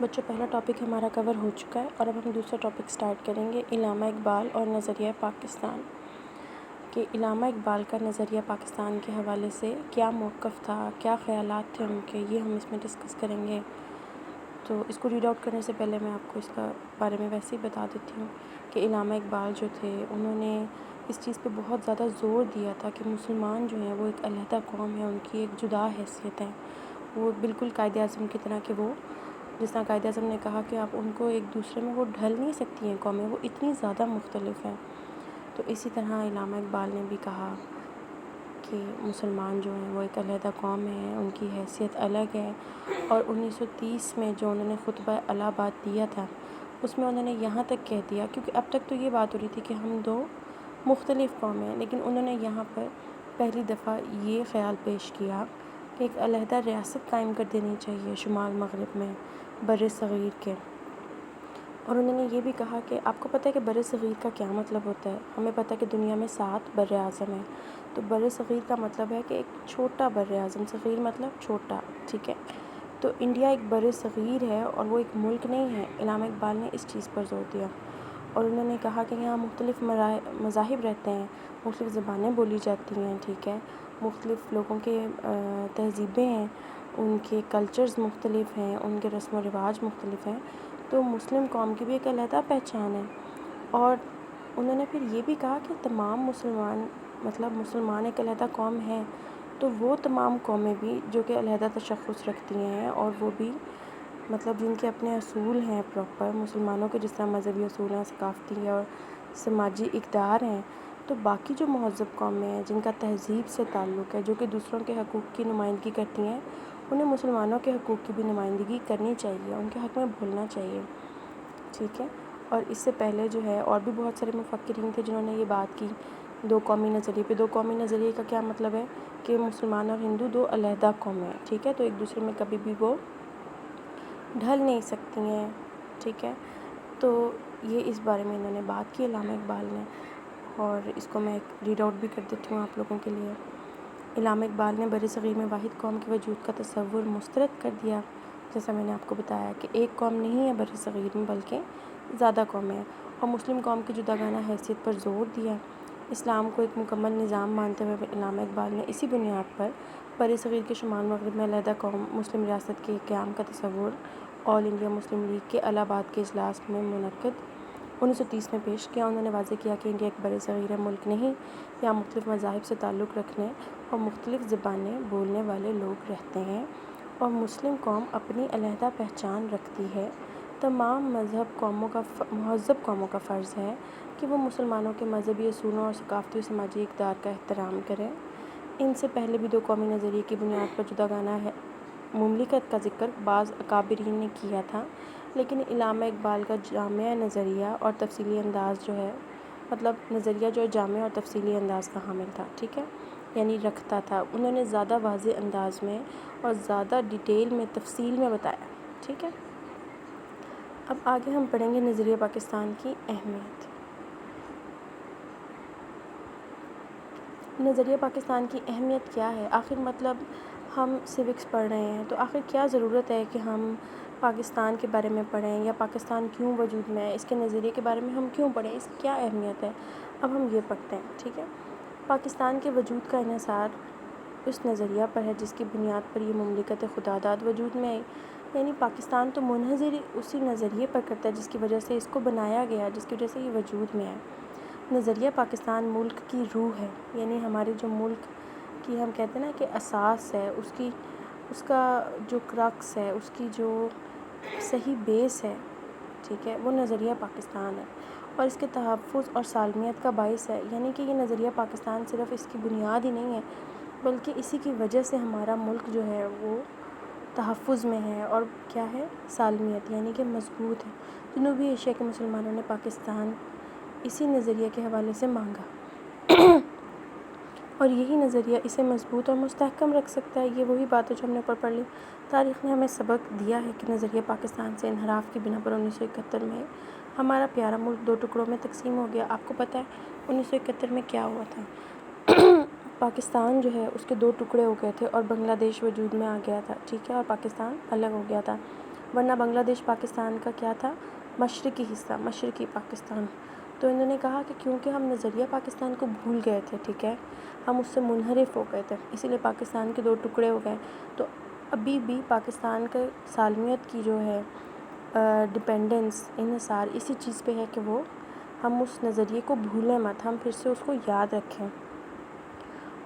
بچوں پہلا ٹاپک ہمارا کور ہو چکا ہے اور اب ہم دوسرا ٹاپک سٹارٹ کریں گے، علامہ اقبال اور نظریہ پاکستان۔ کہ علامہ اقبال کا نظریہ پاکستان کے حوالے سے کیا موقف تھا، کیا خیالات تھے ان کے، یہ ہم اس میں ڈسکس کریں گے۔ تو اس کو ریڈ آؤٹ کرنے سے پہلے میں آپ کو اس کا بارے میں ویسے ہی بتا دیتی ہوں کہ علامہ اقبال جو تھے انہوں نے اس چیز پہ بہت زیادہ زور دیا تھا کہ مسلمان جو ہیں وہ ایک علیحدہ قوم ہے، ان کی ایک جدا حیثیت ہے۔ وہ بالکل قائد اعظم کی طرح کہ وہ جس طرح قائد اعظم نے کہا کہ آپ ان کو ایک دوسرے میں وہ ڈھل نہیں سکتی ہیں قومیں، وہ اتنی زیادہ مختلف ہیں۔ تو اسی طرح علامہ اقبال نے بھی کہا کہ مسلمان جو ہیں وہ ایک علیحدہ قوم ہے، ان کی حیثیت الگ ہے۔ اور 1930 میں جو انہوں نے خطبہ الہ آباد دیا تھا اس میں انہوں نے یہاں تک کہہ دیا، کیونکہ اب تک تو یہ بات ہو رہی تھی کہ ہم دو مختلف قومیں ہیں، لیکن انہوں نے یہاں پر پہلی دفعہ یہ خیال پیش کیا کہ ایک علیحدہ ریاست قائم کر دینی چاہیے شمال مغرب میں بر صغیر کے۔ اور انہوں نے یہ بھی کہا کہ آپ کو پتہ ہے کہ بر صغیر کا کیا مطلب ہوتا ہے؟ ہمیں پتہ ہے کہ دنیا میں 7 بر اعظم ہیں، تو بر صغیر کا مطلب ہے کہ ایک چھوٹا بر اعظم، صغیر مطلب چھوٹا، ٹھیک ہے؟ تو انڈیا ایک بر صغیر ہے اور وہ ایک ملک نہیں ہے۔ علامہ اقبال نے اس چیز پر زور دیا اور انہوں نے کہا کہ یہاں مختلف مذاہب رہتے ہیں، مختلف زبانیں بولی جاتی ہیں، ٹھیک ہے؟ مختلف لوگوں کے تہذیبیں ہیں، ان کے کلچرز مختلف ہیں، ان کے رسم و رواج مختلف ہیں، تو مسلم قوم کی بھی ایک علیحدہ پہچان ہے۔ اور انہوں نے پھر یہ بھی کہا کہ تمام مسلمان ایک علیحدہ قوم ہے، تو وہ تمام قومیں بھی جو کہ علیحدہ تشخص رکھتی ہیں اور وہ بھی جن کے اپنے اصول ہیں پراپر، مسلمانوں کے جس طرح مذہبی اصول ہیں، ثقافتی اور سماجی اقدار ہیں، تو باقی جو مہذب قومیں ہیں جن کا تہذیب سے تعلق ہے، جو کہ دوسروں کے حقوق کی نمائندگی کرتی ہیں، انہیں مسلمانوں کے حقوق کی بھی نمائندگی کرنی چاہیے، ان کے حق میں بولنا چاہیے، ٹھیک ہے؟ اور اس سے پہلے جو ہے اور بھی بہت سارے مفکرین تھے جنہوں نے یہ بات کی دو قومی نظریے پہ۔ دو قومی نظریے کا کیا مطلب ہے کہ مسلمان اور ہندو دو علیحدہ قومیں ہیں، ٹھیک ہے؟ تو ایک دوسرے میں کبھی بھی وہ ڈھل نہیں سکتی ہیں، ٹھیک ہے؟ تو یہ اس بارے میں انہوں نے بات کی علامہ اقبال نے، اور اس کو میں ریڈ آؤٹ بھی کر دیتی ہوں آپ لوگوں کے لیے۔ علامہ اقبال نے بر صغیر میں واحد قوم کے وجود کا تصور مسترد کر دیا، جیسا میں نے آپ کو بتایا کہ ایک قوم نہیں ہے بر صغیر میں بلکہ زیادہ قومیں ہیں، اور مسلم قوم کی جداگانہ حیثیت پر زور دیا۔ اسلام کو ایک مکمل نظام مانتے ہوئے علامہ اقبال نے اسی بنیاد پر بر صغیر کے شمال مغرب میں علیحدہ قوم مسلم ریاست کے قیام کا تصور آل انڈیا مسلم لیگ کے الہ آباد کے اجلاس میں منعقد 1930 میں پیش کیا۔ انہوں نے واضح کیا کہ انڈیا ایک بر صغیر ملک نہیں، یہاں مختلف مذاہب سے تعلق رکھنے اور مختلف زبانیں بولنے والے لوگ رہتے ہیں اور مسلم قوم اپنی علیحدہ پہچان رکھتی ہے۔ تمام مہذب قوموں کا فرض ہے کہ وہ مسلمانوں کے مذہبی اصولوں اور ثقافتی و سماجی اقدار کا احترام کریں۔ ان سے پہلے بھی دو قومی نظریے کی بنیاد پر جداگانہ مملکت کا ذکر بعض اکابرین نے کیا تھا، لیکن علامہ اقبال کا جامع نظریہ اور تفصیلی انداز جو ہے نظریہ جو جامع اور تفصیلی انداز کا حامل تھا، ٹھیک ہے؟ یعنی رکھتا تھا، انہوں نے زیادہ واضح انداز میں اور زیادہ ڈیٹیل میں تفصیل میں بتایا، ٹھیک ہے؟ اب آگے ہم پڑھیں گے نظریہ پاکستان کی اہمیت۔ نظریہ پاکستان کی اہمیت کیا ہے؟ آخر ہم سیوکس پڑھ رہے ہیں تو آخر کیا ضرورت ہے کہ ہم پاکستان کے بارے میں پڑھیں، یا پاکستان کیوں وجود میں ہے، اس کے نظریے کے بارے میں ہم کیوں پڑھیں، اس کی کیا اہمیت ہے؟ اب ہم یہ پڑھتے ہیں، ٹھیک ہے؟ پاکستان کے وجود کا انحصار اس نظریہ پر ہے جس کی بنیاد پر یہ مملکت خداداد وجود میں آئی، یعنی پاکستان تو منحصر اسی نظریے پر کرتا ہے جس کی وجہ سے اس کو بنایا گیا، جس کی وجہ سے یہ وجود میں ہے۔ نظریہ پاکستان ملک کی روح ہے، یعنی ہمارے جو ملک کی ہم کہتے ہیں نا کہ اساس ہے، اس کا جو کرکس ہے، اس کی جو صحیح بیس ہے، ٹھیک ہے، وہ نظریہ پاکستان ہے اور اس کے تحفظ اور سالمیت کا باعث ہے۔ یعنی کہ یہ نظریہ پاکستان صرف اس کی بنیاد ہی نہیں ہے بلکہ اسی کی وجہ سے ہمارا ملک جو ہے وہ تحفظ میں ہے اور کیا ہے، سالمیت، یعنی کہ مضبوط ہے۔ جنوبی ایشیا کے مسلمانوں نے پاکستان اسی نظریے کے حوالے سے مانگا اور یہی نظریہ اسے مضبوط اور مستحکم رکھ سکتا ہے۔ یہ وہی بات ہے جو ہم نے اوپر پڑھ لی۔ تاریخ نے ہمیں سبق دیا ہے کہ نظریہ پاکستان سے انحراف کی بنا پر 1971 میں ہمارا پیارا ملک 2 ٹکڑوں میں تقسیم ہو گیا۔ آپ کو پتہ ہے 1971 میں کیا ہوا تھا؟ پاکستان جو ہے اس کے 2 ٹکڑے ہو گئے تھے اور بنگلہ دیش وجود میں آ گیا تھا، ٹھیک ہے، اور پاکستان الگ ہو گیا تھا۔ ورنہ بنگلہ دیش پاکستان کا کیا تھا؟ مشرقی حصہ، مشرقی پاکستان۔ تو انہوں نے کہا کہ کیونکہ ہم نظریہ پاکستان کو بھول گئے تھے، ٹھیک ہے، ہم اس سے منحرف ہو گئے تھے، اسی لیے پاکستان کے 2 ٹکڑے ہو گئے۔ تو ابھی بھی پاکستان کا سالمیت کی جو ہے ڈیپینڈنس، انحصار اسی چیز پہ ہے کہ ہم اس نظریے کو بھولیں مت، ہم پھر سے اس کو یاد رکھیں۔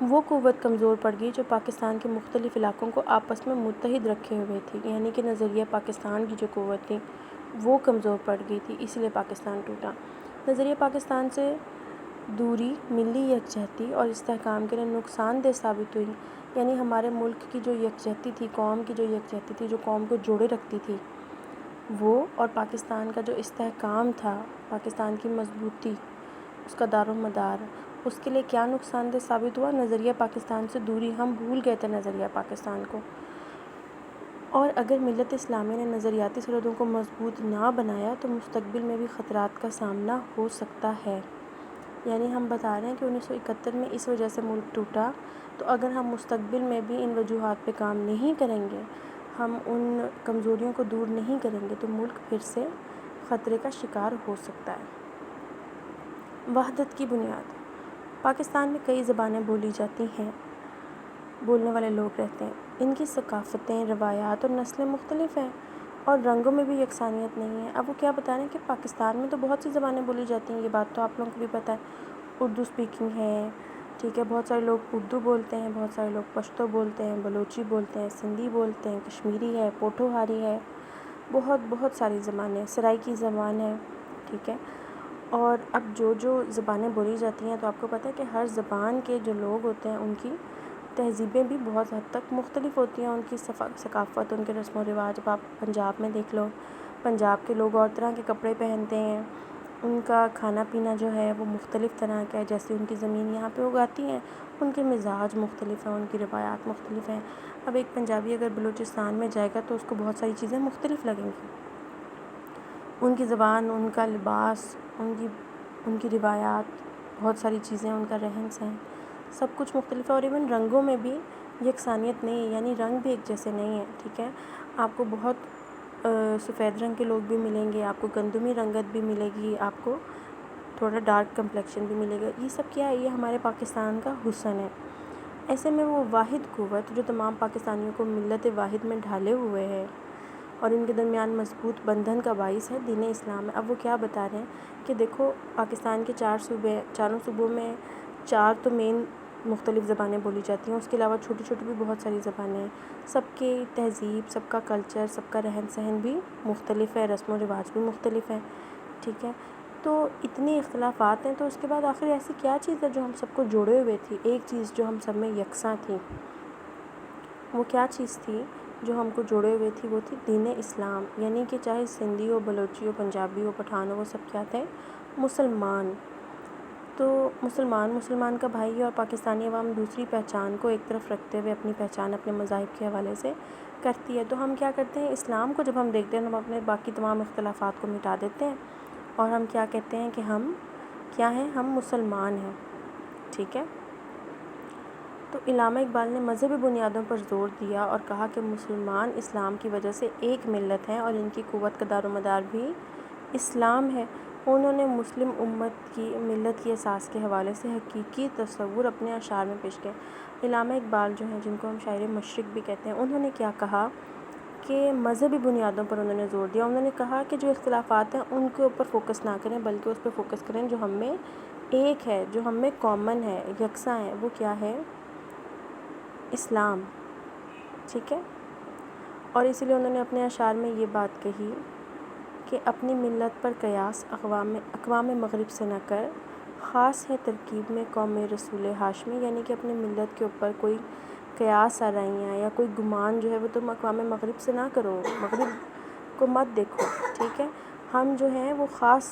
وہ قوت کمزور پڑ گئی جو پاکستان کے مختلف علاقوں کو آپس میں متحد رکھے ہوئے تھی، یعنی کہ نظریہ پاکستان کی جو قوت تھی وہ کمزور پڑ گئی تھی، اس لیے پاکستان ٹوٹا۔ نظریہ پاکستان سے دوری ملی یکجہتی اور استحکام کے لیے نقصان دہ ثابت ہوئی، یعنی ہمارے ملک کی جو یکجہتی تھی، قوم کی جو یکجہتی تھی، جو قوم کو جوڑے رکھتی تھی وہ، اور پاکستان کا جو استحکام تھا، پاکستان کی مضبوطی، اس کا دار و مدار، اس کے لیے کیا نقصان دہ ثابت ہوا؟ نظریہ پاکستان سے دوری، ہم بھول گئے تھے نظریہ پاکستان کو۔ اور اگر ملت اسلامیہ نے نظریاتی سرحدوں کو مضبوط نہ بنایا تو مستقبل میں بھی خطرات کا سامنا ہو سکتا ہے۔ یعنی ہم بتا رہے ہیں کہ 1971 میں اس وجہ سے ملک ٹوٹا، تو اگر ہم مستقبل میں بھی ان وجوہات پہ کام نہیں کریں گے، ہم ان کمزوریوں کو دور نہیں کریں گے، تو ملک پھر سے خطرے کا شکار ہو سکتا ہے۔ وحدت کی بنیاد۔ پاکستان میں کئی زبانیں بولی جاتی ہیں، بولنے والے لوگ رہتے ہیں، ان کی ثقافتیں، روایات اور نسلیں مختلف ہیں، اور رنگوں میں بھی یکسانیت نہیں ہے۔ اب وہ کیا بتا رہے ہیں کہ پاکستان میں تو بہت سی زبانیں بولی جاتی ہیں، یہ بات تو آپ لوگوں کو بھی پتہ ہے، اردو اسپیکنگ ہے، ٹھیک ہے، بہت سارے لوگ اردو بولتے ہیں، بہت سارے لوگ پشتو بولتے ہیں، بلوچی بولتے ہیں، سندھی بولتے ہیں، کشمیری ہے، پوٹھوہاری ہے، بہت ساری زبانیں، سرائیکی زبان ہے، ٹھیک ہے۔ اور اب جو زبانیں بولی جاتی ہیں تو آپ کو پتہ ہے کہ ہر زبان کے جو لوگ ہوتے ہیں ان کی تہذیبیں بھی بہت حد تک مختلف ہوتی ہیں، ان کی ثقافت، ان کے رسم و رواج۔ اب آپ پنجاب میں دیکھ لو، پنجاب کے لوگ اور طرح کے کپڑے پہنتے ہیں، ان کا کھانا پینا جو ہے وہ مختلف طرح کا ہے، جیسے ان کی زمین یہاں پہ اگاتی ہیں، ان کے مزاج مختلف ہیں، ان کی روایات مختلف ہیں۔ اب ایک پنجابی اگر بلوچستان میں جائے گا تو اس کو بہت ساری چیزیں مختلف لگیں گی، ان کی زبان، ان کا لباس، ان کی روایات، بہت ساری چیزیں، ان کا رہن سہن، سب کچھ مختلف ہے۔ اور ایون رنگوں میں بھی یکسانیت نہیں ہے، یعنی رنگ بھی ایک جیسے نہیں ہیں، ٹھیک ہے۔ آپ کو بہت سفید رنگ کے لوگ بھی ملیں گے، آپ کو گندمی رنگت بھی ملے گی، آپ کو تھوڑا ڈارک کمپلیکشن بھی ملے گا۔ یہ سب کیا ہے؟ یہ ہمارے پاکستان کا حسن ہے۔ ایسے میں وہ واحد قوت جو تمام پاکستانیوں کو ملت واحد میں ڈھالے ہوئے ہے اور ان کے درمیان مضبوط بندھن کا باعث ہے، دین اسلام ہے۔ اب وہ کیا بتا رہے ہیں کہ دیکھو پاکستان کے 4 صوبے، چاروں صوبوں میں 4 تو مین مختلف زبانیں بولی جاتی ہیں، اس کے علاوہ چھوٹی چھوٹی بھی بہت ساری زبانیں ہیں، سب کی تہذیب، سب کا کلچر، سب کا رہن سہن بھی مختلف ہے، رسم و رواج بھی مختلف ہیں، ٹھیک ہے۔ تو اتنی اختلافات ہیں، تو اس کے بعد آخر ایسی کیا چیز ہے جو ہم سب کو جوڑے ہوئے تھی؟ ایک چیز جو ہم سب میں یکساں تھی، وہ کیا چیز تھی جو ہم کو جوڑے ہوئے تھی؟ وہ تھی دین اسلام، یعنی کہ چاہے سندھی ہو، بلوچی ہو، پنجابی ہو، پٹھان ہو، وہ سب کیا تھے؟ مسلمان۔ تو مسلمان کا بھائی ہے، اور پاکستانی عوام دوسری پہچان کو ایک طرف رکھتے ہوئے اپنی پہچان اپنے مذاہب کے حوالے سے کرتی ہے۔ تو ہم کیا کرتے ہیں؟ اسلام کو جب ہم دیکھتے ہیں تو ہم اپنے باقی تمام اختلافات کو مٹا دیتے ہیں، اور ہم کیا کہتے ہیں کہ ہم کیا ہیں؟ ہم مسلمان ہیں، ٹھیک ہے۔ تو علامہ اقبال نے مذہبی بنیادوں پر زور دیا اور کہا کہ مسلمان اسلام کی وجہ سے ایک ملت ہیں اور ان کی قوت کا دار و مدار بھی اسلام ہے۔ انہوں نے مسلم امت کی ملت کی اساس کے حوالے سے حقیقی تصور اپنے اشعار میں پیش کیا۔ علامہ اقبال جو ہیں، جن کو ہم شاعر مشرق بھی کہتے ہیں، انہوں نے کیا کہا کہ مذہبی بنیادوں پر انہوں نے زور دیا۔ انہوں نے کہا کہ جو اختلافات ہیں ان کے اوپر فوکس نہ کریں، بلکہ اس پہ فوکس کریں جو ہم میں ایک ہے، جو ہم میں کامن ہے، یکساں ہے، وہ کیا ہے؟ اسلام، ٹھیک ہے۔ اور اسی لیے انہوں نے اپنے اشعار میں یہ بات کہی کہ اپنی ملت پر قیاس اقوام مغرب سے نہ کر، خاص ہے ترکیب میں قوم رسول ہاشمی، یعنی کہ اپنی ملت کے اوپر کوئی قیاس آرائیاں یا کوئی گمان جو ہے وہ تم اقوام مغرب سے نہ کرو، مغرب کو مت دیکھو، ٹھیک ہے۔ ہم جو ہیں وہ خاص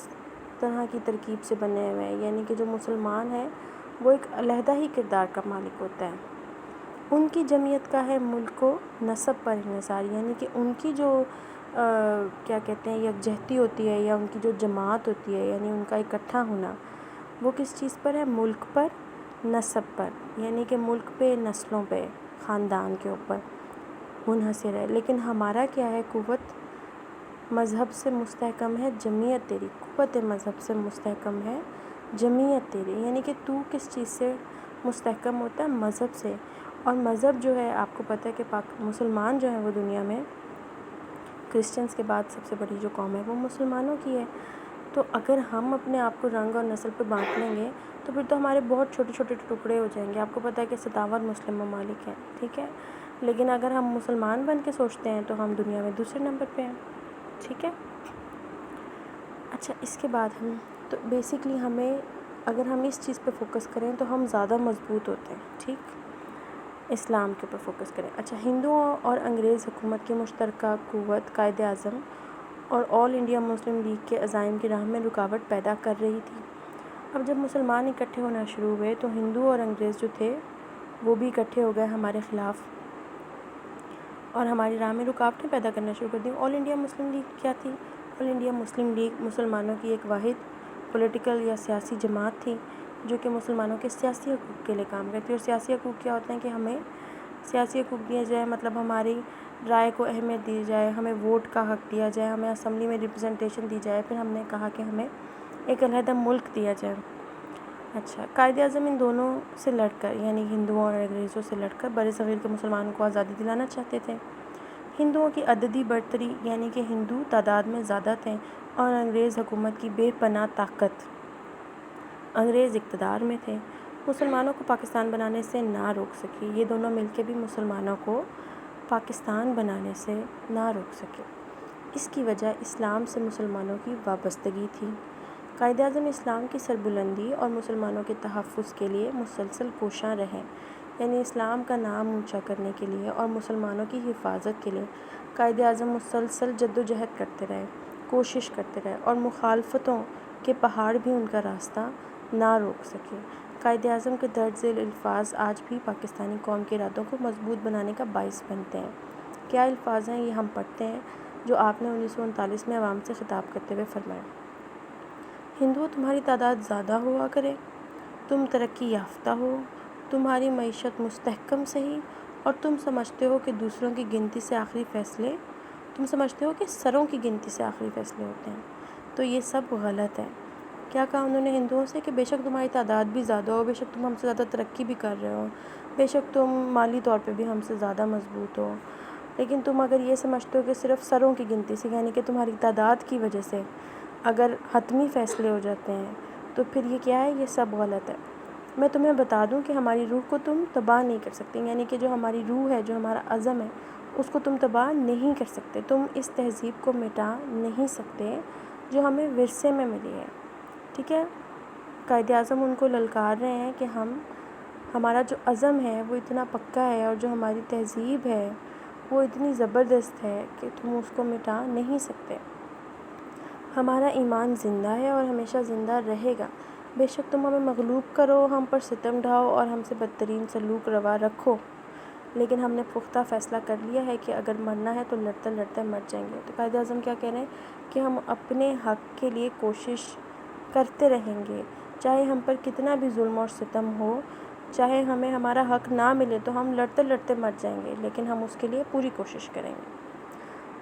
طرح کی ترکیب سے بنے ہوئے ہیں، یعنی کہ جو مسلمان ہیں وہ ایک علیحدہ ہی کردار کا مالک ہوتا ہے۔ ان کی جمعیت کا ہے ملک و نسب پر انحصار، یعنی کہ ان کی جو کیا کہتے ہیں یکجہتی ہوتی ہے، یا ان کی جو جماعت ہوتی ہے، یعنی ان کا اکٹھا ہونا، وہ کس چیز پر ہے؟ ملک پر، نسب پر، یعنی کہ ملک پہ، نسلوں پہ، خاندان کے اوپر منحصر ہے۔ لیکن ہمارا کیا ہے؟ قوت مذہب سے مستحکم ہے جمعیت تیری، قوت مذہب سے مستحکم ہے جمعیت تیری، یعنی کہ تو کس چیز سے مستحکم ہوتا ہے؟ مذہب سے. اور مذہب جو ہے آپ کو پتہ ہے کہ مسلمان جو ہیں وہ دنیا میں کرسچنس کے بعد سب سے بڑی جو قوم ہے وہ مسلمانوں کی ہے. تو اگر ہم اپنے آپ کو رنگ اور نسل پہ بانٹ لیں گے تو پھر تو ہمارے بہت چھوٹے چھوٹے ٹکڑے ہو جائیں گے. آپ کو پتہ ہے کہ 57 مسلم ممالک ہیں، ٹھیک ہے، لیکن اگر ہم مسلمان بن کے سوچتے ہیں تو ہم دنیا میں دوسرے نمبر پہ ہیں، ٹھیک ہے. اچھا، اس کے بعد تو بیسکلی ہمیں اگر ہم اس چیز پہ فوکس کریں تو ہم زیادہ مضبوط ہوتے ہیں، ٹھیک، اسلام کے اوپر فوکس کریں. اچھا، ہندوؤں اور انگریز حکومت کی مشترکہ قوت قائد اعظم اور آل انڈیا مسلم لیگ کے عزائم کی راہ میں رکاوٹ پیدا کر رہی تھی. اب جب مسلمان اکٹھے ہونا شروع ہوئے تو ہندو اور انگریز جو تھے وہ بھی اکٹھے ہو گئے ہمارے خلاف اور ہماری راہ میں رکاوٹیں پیدا کرنا شروع کر دیں. آل انڈیا مسلم لیگ کیا تھی؟ آل انڈیا مسلم لیگ مسلمانوں کی ایک واحد پولیٹیکل یا سیاسی جماعت تھی جو کہ مسلمانوں کے سیاسی حقوق کے لیے کام کرتی ہے. اور سیاسی حقوق کیا ہوتے ہیں کہ ہمیں سیاسی حقوق دیے جائے، مطلب ہماری رائے کو اہمیت دی جائے، ہمیں ووٹ کا حق دیا جائے، ہمیں اسمبلی میں ریپرزنٹیشن دی جائے. پھر ہم نے کہا کہ ہمیں ایک علیحدہ ملک دیا جائے. اچھا، قائد اعظم ان دونوں سے لڑ کر، یعنی ہندوؤں اور انگریزوں سے لڑ کر بر صغیر کے مسلمانوں کو آزادی دلانا چاہتے تھے. ہندوؤں کی عددی برتری، یعنی کہ ہندو تعداد میں زیادہ تھے، اور انگریز حکومت کی بے پناہ طاقت، انگریز اقتدار میں تھے، مسلمانوں کو پاکستان بنانے سے نہ روک سکی. یہ دونوں مل کے بھی مسلمانوں کو پاکستان بنانے سے نہ روک سکے. اس کی وجہ اسلام سے مسلمانوں کی وابستگی تھی. قائد اعظم اسلام کی سربلندی اور مسلمانوں کے تحفظ کے لیے مسلسل کوشاں رہے، یعنی اسلام کا نام اونچا کرنے کے لیے اور مسلمانوں کی حفاظت کے لیے قائد اعظم مسلسل جد و جہد کرتے رہے، کوشش کرتے رہے، اور مخالفتوں کے پہاڑ بھی ان کا راستہ نہ روک سکے. قائد اعظم کے درج ذیل الفاظ آج بھی پاکستانی قوم کے ارادوں کو مضبوط بنانے کا باعث بنتے ہیں. کیا الفاظ ہیں؟ یہ ہم پڑھتے ہیں جو آپ نے 1939 میں عوام سے خطاب کرتے ہوئے فرمایا: ہندوؤں، تمہاری تعداد زیادہ ہوا کرے، تم ترقی یافتہ ہو، تمہاری معیشت مستحکم سہی، اور تم سمجھتے ہو کہ دوسروں کی گنتی سے آخری فیصلے، تم سمجھتے ہو کہ سروں کی گنتی سے آخری فیصلے ہوتے ہیں. تو یہ سب غلط ہے. کیا کہا انہوں نے ہندوؤں سے؟ کہ بے شک تمہاری تعداد بھی زیادہ ہو، بے شک تم ہم سے زیادہ ترقی بھی کر رہے ہو، بے شک تم مالی طور پہ بھی ہم سے زیادہ مضبوط ہو، لیکن تم اگر یہ سمجھتے ہو کہ صرف سروں کی گنتی سے، یعنی کہ تمہاری تعداد کی وجہ سے اگر حتمی فیصلے ہو جاتے ہیں تو پھر یہ کیا ہے؟ یہ سب غلط ہے. میں تمہیں بتا دوں کہ ہماری روح کو تم تباہ نہیں کر سکتے، یعنی کہ جو ہماری روح ہے، جو ہمارا عزم ہے، اس کو تم تباہ نہیں کر سکتے. تم اس تہذیب کو مٹا نہیں سکتے جو ہمیں ورثے میں ملی ہے، ٹھیک ہے. قائد اعظم ان کو للکار رہے ہیں کہ ہمارا جو عزم ہے وہ اتنا پکا ہے اور جو ہماری تہذیب ہے وہ اتنی زبردست ہے کہ تم اس کو مٹا نہیں سکتے. ہمارا ایمان زندہ ہے اور ہمیشہ زندہ رہے گا. بے شک تم ہمیں مغلوب کرو، ہم پر ستم ڈھاؤ اور ہم سے بدترین سلوک روا رکھو، لیکن ہم نے پختہ فیصلہ کر لیا ہے کہ اگر مرنا ہے تو لڑتے لڑتے مر جائیں گے. تو قائد اعظم کیا کہہ رہے ہیں کہ ہم اپنے حق کے لیے کوشش کرتے رہیں گے، چاہے ہم پر کتنا بھی ظلم اور ستم ہو، چاہے ہمیں ہمارا حق نہ ملے تو ہم لڑتے لڑتے مر جائیں گے، لیکن ہم اس کے لیے پوری کوشش کریں گے.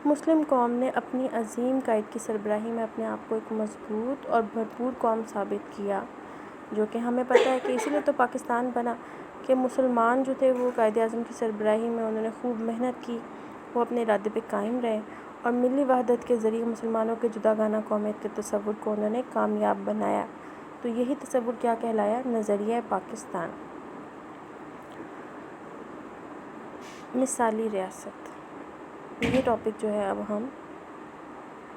مسلم قوم نے اپنی عظیم قائد کی سربراہی میں اپنے آپ کو ایک مضبوط اور بھرپور قوم ثابت کیا، جو کہ ہمیں پتہ ہے کہ اسی لیے تو پاکستان بنا، کہ مسلمان جو تھے وہ قائد اعظم کی سربراہی میں انہوں نے خوب محنت کی، وہ اپنے ارادے پہ قائم رہے اور ملی وحدت کے ذریعے مسلمانوں کے جداگانہ قومیت کے تصور کو انہوں نے کامیاب بنایا. تو یہی تصور کیا کہلایا؟ نظریہ پاکستان. مثالی ریاست. یہ ٹاپک جو ہے اب ہم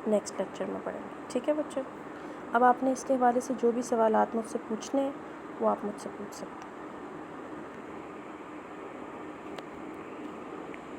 نیکسٹ لیکچر میں پڑھیں گے، ٹھیک ہے بچوں. اب آپ نے اس کے حوالے سے جو بھی سوالات مجھ سے پوچھنے ہیں وہ آپ مجھ سے پوچھ سکتے ہیں.